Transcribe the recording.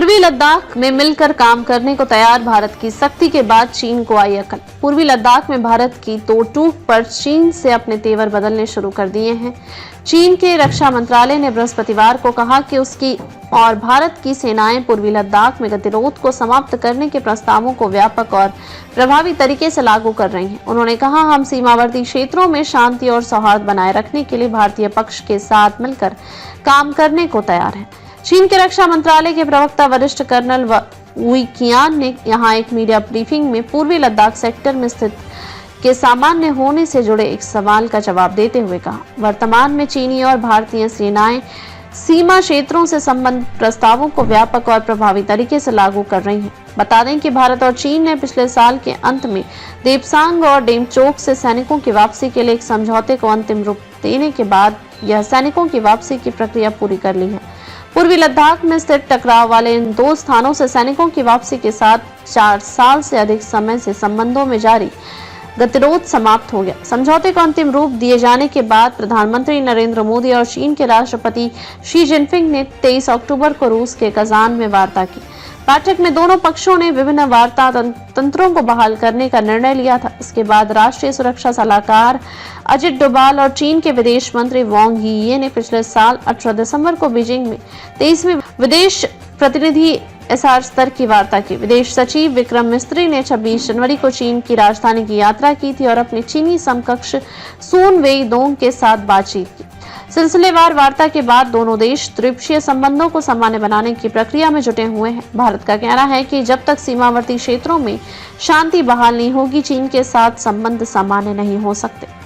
पूर्वी लद्दाख में मिलकर काम करने को तैयार भारत की सख्ती के बाद चीन को आई अकल। पूर्वी लद्दाख में भारत की तोड़-टूट पर चीन से अपने तेवर बदलने शुरू कर दिए हैं। चीन के रक्षा मंत्रालय ने बृहस्पतिवार को कहा कि उसकी और भारत की सेनाएं पूर्वी लद्दाख में गतिरोध को समाप्त करने के प्रस्तावों को व्यापक और प्रभावी तरीके से लागू कर रही हैं। उन्होंने कहा, हम सीमावर्ती क्षेत्रों में शांति और सौहार्द बनाए रखने के लिए भारतीय पक्ष के साथ मिलकर काम करने को तैयार हैं। चीन के रक्षा मंत्रालय के प्रवक्ता वरिष्ठ कर्नल वुई कियान ने यहां एक मीडिया ब्रीफिंग में पूर्वी लद्दाख सेक्टर में स्थित के सामान्य होने से जुड़े एक सवाल का जवाब देते हुए कहा, वर्तमान में चीनी और भारतीय सेनाएं सीमा क्षेत्रों से संबंधित प्रस्तावों को व्यापक और प्रभावी तरीके से लागू कर रही हैं। बता दें कि भारत और चीन ने पिछले साल के अंत में देपसांग और डेमचोक से सैनिकों की वापसी के लिए एक समझौते को अंतिम रूप देने के बाद यह सैनिकों की वापसी की प्रक्रिया पूरी कर ली है। पूर्वी लद्दाख में स्थित टकराव वाले इन दो स्थानों से सैनिकों की वापसी के साथ 4 साल से अधिक समय से संबंधों में जारी गतिरोध समाप्त हो गया। समझौते को अंतिम रूप दिए जाने के बाद प्रधानमंत्री नरेंद्र मोदी और चीन के राष्ट्रपति शी जिनपिंग ने 23 अक्टूबर को रूस के कजान में वार्ता की। बैठक में दोनों पक्षों ने विभिन्न वार्ता तंत्रों को बहाल करने का निर्णय लिया था। इसके बाद राष्ट्रीय सुरक्षा सलाहकार अजित डोभाल और चीन के विदेश मंत्री वांग यी ने पिछले साल 18 दिसंबर को बीजिंग में 23वीं विदेश प्रतिनिधि एसआर स्तर की वार्ता की। विदेश सचिव विक्रम मिस्त्री ने 26 जनवरी को चीन की राजधानी की यात्रा की थी और अपने चीनी समकक्ष सून वेईदोंग के साथ बातचीत की। सिलसिलेवार वार्ता के बाद दोनों देश द्विपक्षीय संबंधों को सामान्य बनाने की प्रक्रिया में जुटे हुए हैं। भारत का कहना है कि जब तक सीमावर्ती क्षेत्रों में शांति बहाल नहीं होगी, चीन के साथ संबंध सामान्य नहीं हो सकते।